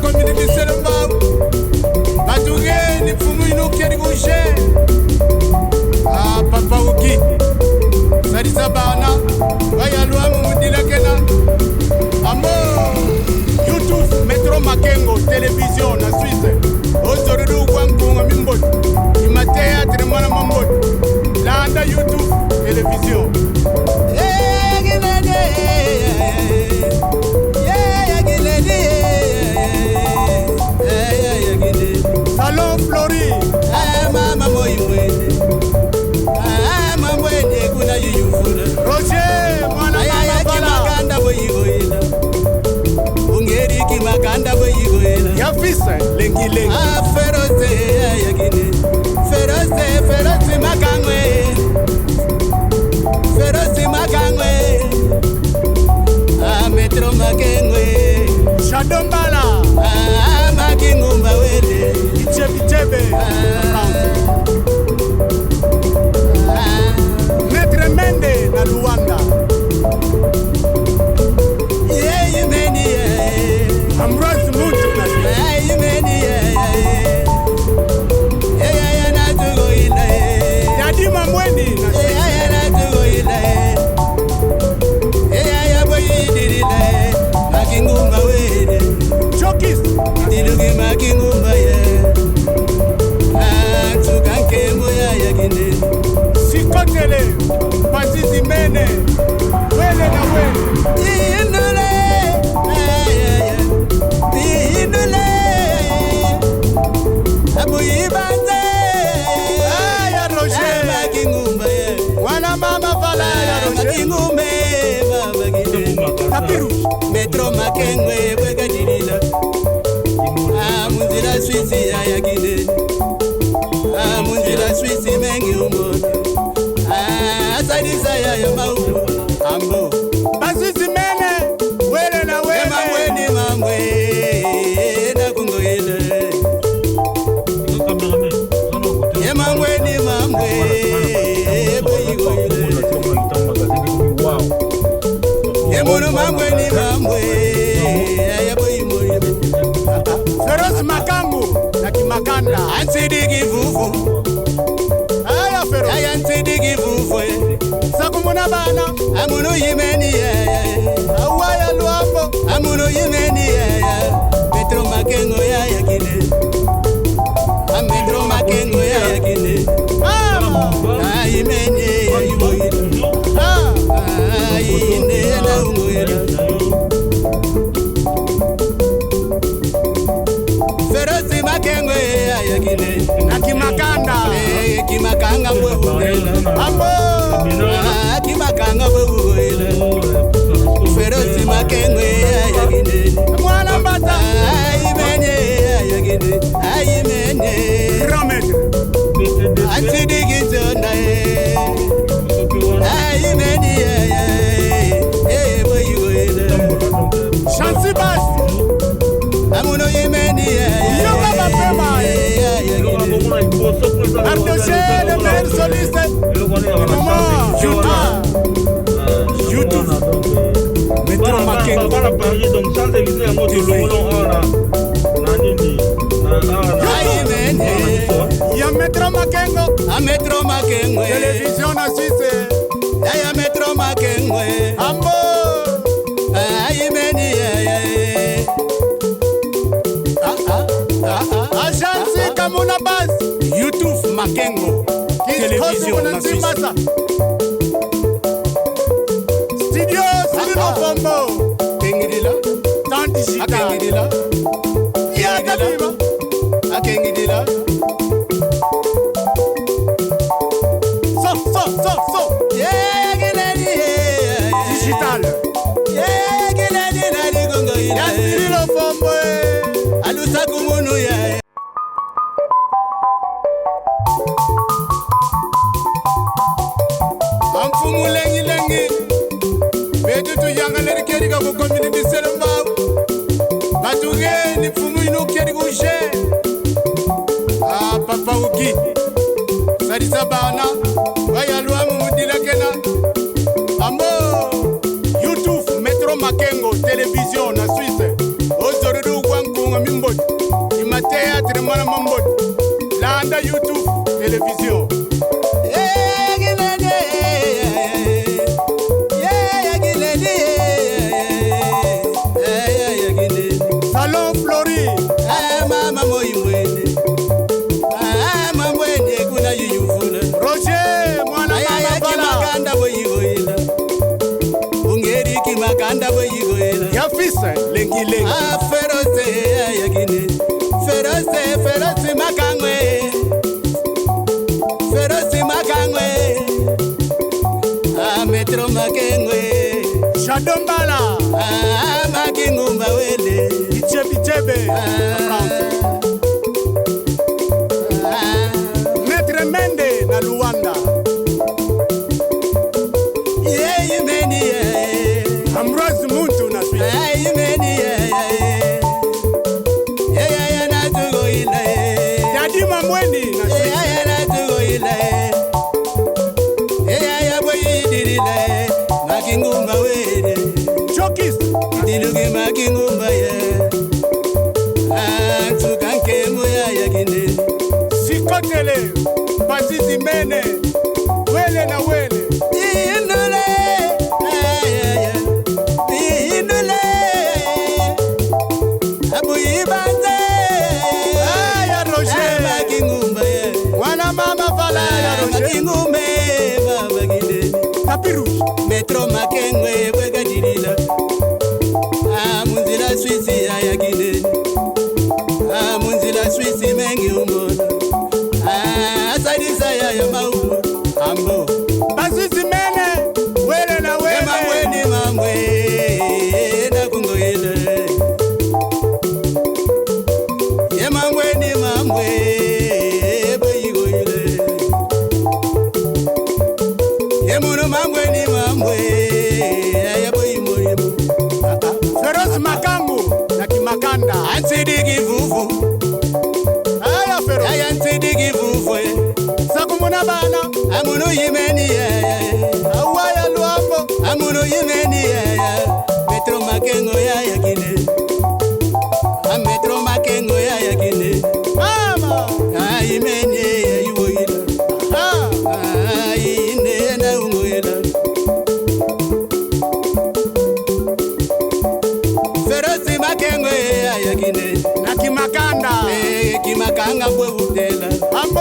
community selma batugeni mfumu inukeri bouche papa uki sarisa bana bayalwa mumudilekena amo YouTube Metro Makengo télévision na Suisse ozoruru kwangunga mimbot imatea tremana mambot landa YouTube télévision Salon Flori mama moyimwene mamwene kuna yuyufuna Roger mwana mama bala makanda boyigoyela ungeri ki makanda boyigoyela yafisa lengi lengi feroze yagine feroze makangwe feroze makangwe Metro Makengwe Shadombala Makingumba wele Ichebe Metre Mende na Luanda Yeah, many Ambrose Muntu na Yeah, many Yeah, na tugo ila Yadima Mwendi na Yeah, na tugo ila Makingumba wele Chokis Dilugi makingumba ye Tukanke moya yagine Sikotele Pasisi mene Wele na wele Indule Indule Abu Ibanze Ya Roger Makingumba ye Wana mama vala ya Roger Makingumbe Tapiru Metro Makengwe bwega dilila Munzila Swisi ya yagine Munzila Swisi mengi umote Asadisa ya maungu Ambo Baswisi mene Wele na wele Mamweni mamwe Na kungo ile Ye mamweni mamwe Boyigo ile Yemono mamweni mamwe Ayaboyi moye Feroz Makangu na Kimakanda Ansidigi vuvu Aya Feroz Aya ansidigi vuvu Sakumuna bana Amuno yimeni Awaya luambo Amuno yimeni Metro Makengo ya yakine Metro Makengo ya yakine Ayimeni Ayiboyi Ayinde na ungoyela Ferozi Makengwe ayagine na Kimakanda Kimakanga bwehugela Ambo Kimakanga bwehugela Ferozi Makengwe ayagine Mwana mbata Ayimene ayagine Ayimene Ramed Ansidigi zona Ayimene Shansi Basi Amuno Yemeni Yoga Mapema Ardoche le meilleur soliste Maman YouTube Metro Makengo Ya Metro Makengo A Metro Makengo Télévision na Suisse Ya Metro Makengo Ambo Ayimeni Agence Kamuna Baz YouTube Makengo Télévision na Suisse Studio Sirino Pombo Kengidila Tant digital Kengidila Ya Kaliba Kengidila So Yeah Digital Ya Sirino Pombo Alusa kumunu ya Amfumu lengi Betu tu yangaleri keri ka ku community selma Batuge ni fumu inu keri bouche papa uki Sarisa bana bayalwa mumudilekena Ambo YouTube Metro Makengo télévision na Suisse ozoruru kwankunga théâtre mwana mambo landa YouTube télévision Salon Flori mama moimwene mamwene kuna yuyuvula Roger mwana mama bala makanda boyigoila ungeri ki makanda boyigoila ya fils lengi lengi ferose ayagine ferose makangwe metro makengwe Shadombala makingumba wele Ichebe France Maître Mende na Luanda yimeni Ambrose Muntu na Suisse yimeni na tugo ile Yadima Mweni na Suisse na tugo ile boyidirile makingumba wele Chokis dilugi makingumba ye tukanke moya yagine Sikotele Basisi Mene Wele na wele Indule Abuyibanze ya Roger makingumba ye Wana mama vala ya Roger makingumbe babagide Tapiru metro makengwe bwegadirila munzila swisi ayagine munzila swisi mengi umona asadisa yayo maulu ambo Basisi Mene Wele na wele mamweni mamwe nakungoile ye mamweni mamwe boyigoile ye muno mamweni mamwe ayaboyimolimu Feroz Makangu na Kimakanda ansidigi vuvu Aya Feroz aya nsidigi vuvwe Sakumuna bana amuno yimeni yaya Awaya Luambo amuno yimeni yaya metro makengo yaya kine metro makengo yaya kine Mama ayimeni ayiwoyila ayine na ungoyila ferosi makengo yaya kine na Kimakanda kimakanga bwe utela Ambo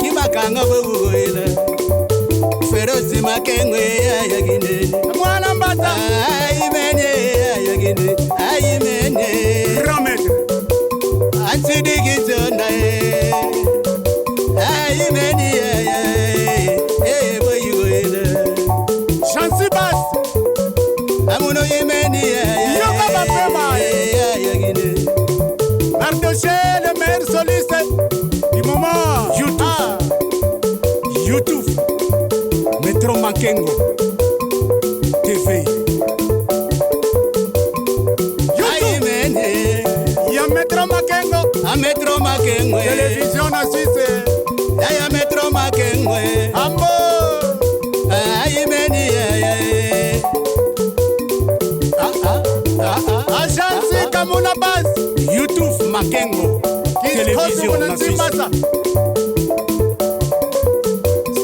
kimakanga bwe ugoyila ferosi makengwe ayagine Mwana Mbata ayimene ayagine ayimene Romet ansidigizona ayimene boyigoyila Chansi Bas amuno yimene Yoka Bapema ayagine Mardoché le meilleur soliste du moment YouTube Metro Makengo TV YouTube ayimene Ya Metro Makengo ametro makengwe Télévision na Suisse aya metro makengwe Ambo ayimeni Agence Kamuna Bas YouTube Makengo télévision na Suisse Simbasa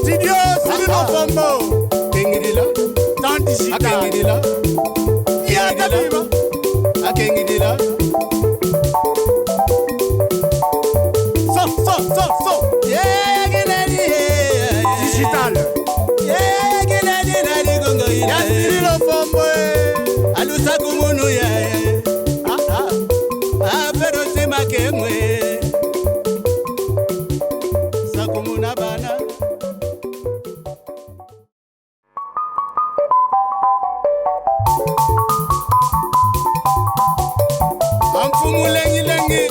Studio Silino Bombo kengidila Temps digital akengidila Ya Kabiba akengidila So yegeledi Digital yegeledi nari gongo Ya ile Silino Bombo alusa kumunu ya ferosi makengwe sakumuna bana Amfumu lengi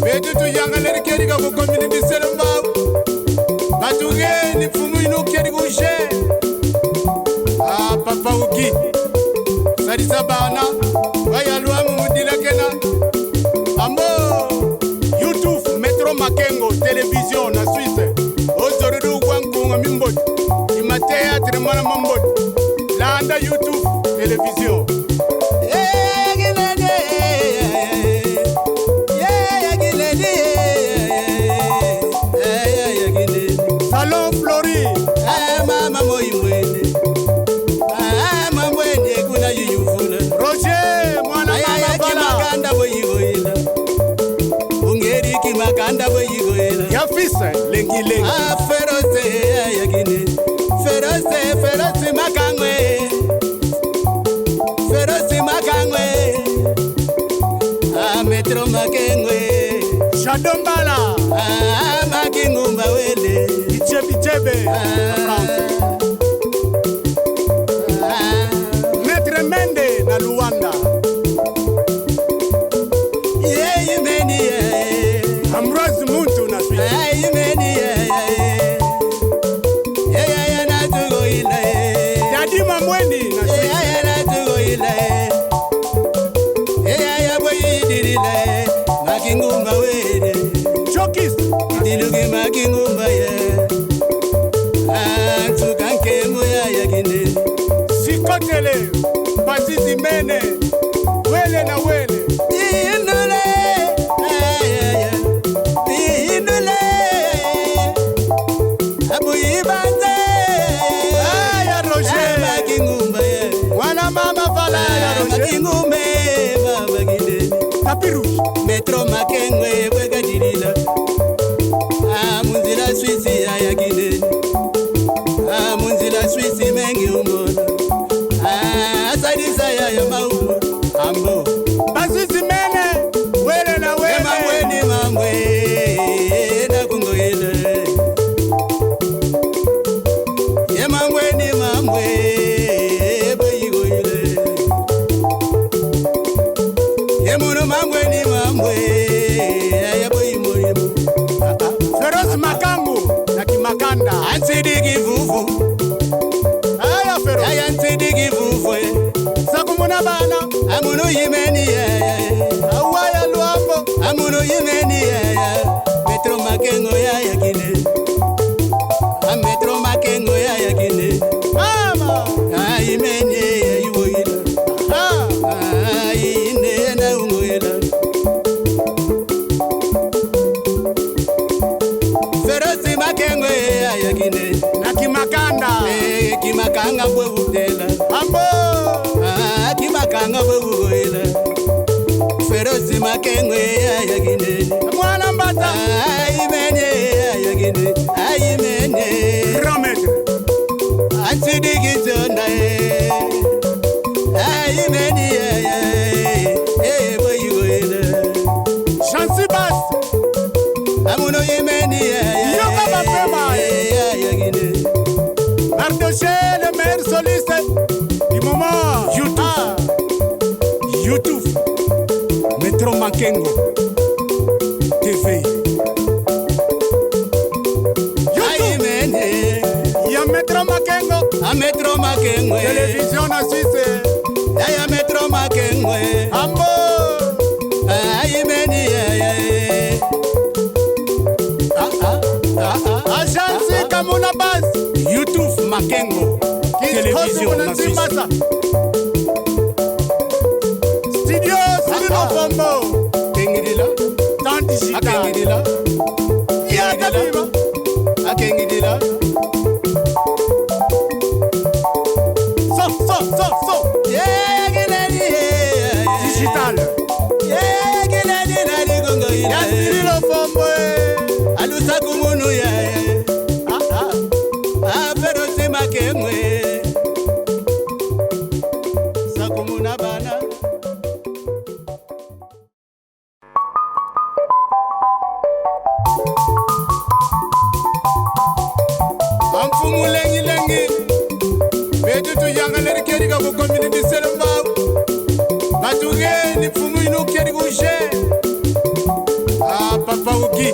Betutu yangaleri keri ka kukomini bisele mbabu Batuge ni mfumu inu keri kushe Papa Uki Sarisa bana Waya luamu mudila kena Ambo YouTube Metro Makengo Télévision na Suisse Ozorudu wankunga mimbodi Ima théâtre mwana mambodi Landa YouTube Télévision lengi lengi. Feroce ayagine. Feroce makangwe. Feroce makangwe. Metro makengwe. Shadombala. Makingumba wele. Ichebe. France. Maître Mende na Luanda. Ambrose Muntu na Suisse. Daddy Mamwendi na Suisse. Chokis. Sikotele. Basisi Mene. Wele na wele. Metro makengwe bwega dirila munzila Swisi ayagine munzila Swisi mengi umona asadisa ya maulu ambo Basisi Mene wele na wele. Mamwe na kungoile mamwe boyigoile munu mamwe ayaboyimoyimo Feroz Makangu na Kimakanda. ansidigi vuvu Aya Feroz. aya nsidigi vuvu Sakumuna bana. amunu yimeni Awaya luambo. amunu yimeni metro makengo yagine metro makengo yagine Mama. ayimeni ayiwoyila ayine na ungoyila Feroce makengo yagine Na Kimakanda. kimakanga bwe butela Ambo. kimakanga bwe bugoyila Feroce makengwe ayagine Mwana mbata. ayimene ayimene Romet. ansidigi zonda ayimene boyigoyila Chansi Bas. amuno yimene Yoka mapema. ayagine Mardoché, le meilleur soliste du moment. YouTube. Metro Makengo. TV. YouTube. ayimene Ya Metro Makengo. metro makengwe Télévision na Suisse. aya metro makengwe Ambo. ayimeni Agence Kamuna Bas. YouTube Makengo Télévision na Suisse. Studio Sino Pombo. kengidila Temps digital. akengidila Ya Tabiba. akengidila So. Digital. Ya Cyrilo Pombo. alusakumunu Feroce makengwe sakumuna bana Amfumu lengi. Betutu yangaleri keri ka community selamba. Batuge ni fumu inu keri kushe. Papa uki.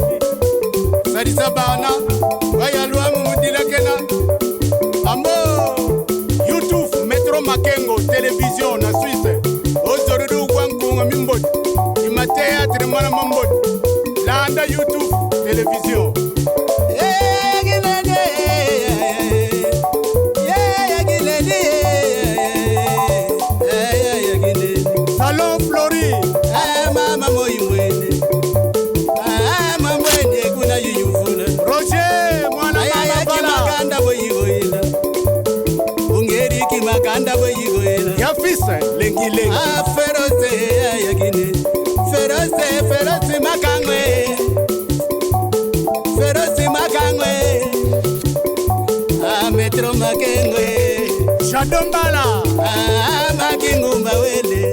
Sadisa bana. Waya luamu mudila kena. Ambo. YouTube Metro Makengo Télévision na Suisse. Ozorudu kwankunga mimbot. Ima théâtre mana mambot. Landa YouTube Télévision. Salon Flori. mama moyimwene kuna yuyuvula Roger mwana mama bala. kimakanda boyigoyila ungeri kimakanda boyigoyila Ya fils lengi. Feroce ayagine Feroce makangwe Feroce Makengo Shadombala Makengo mbawele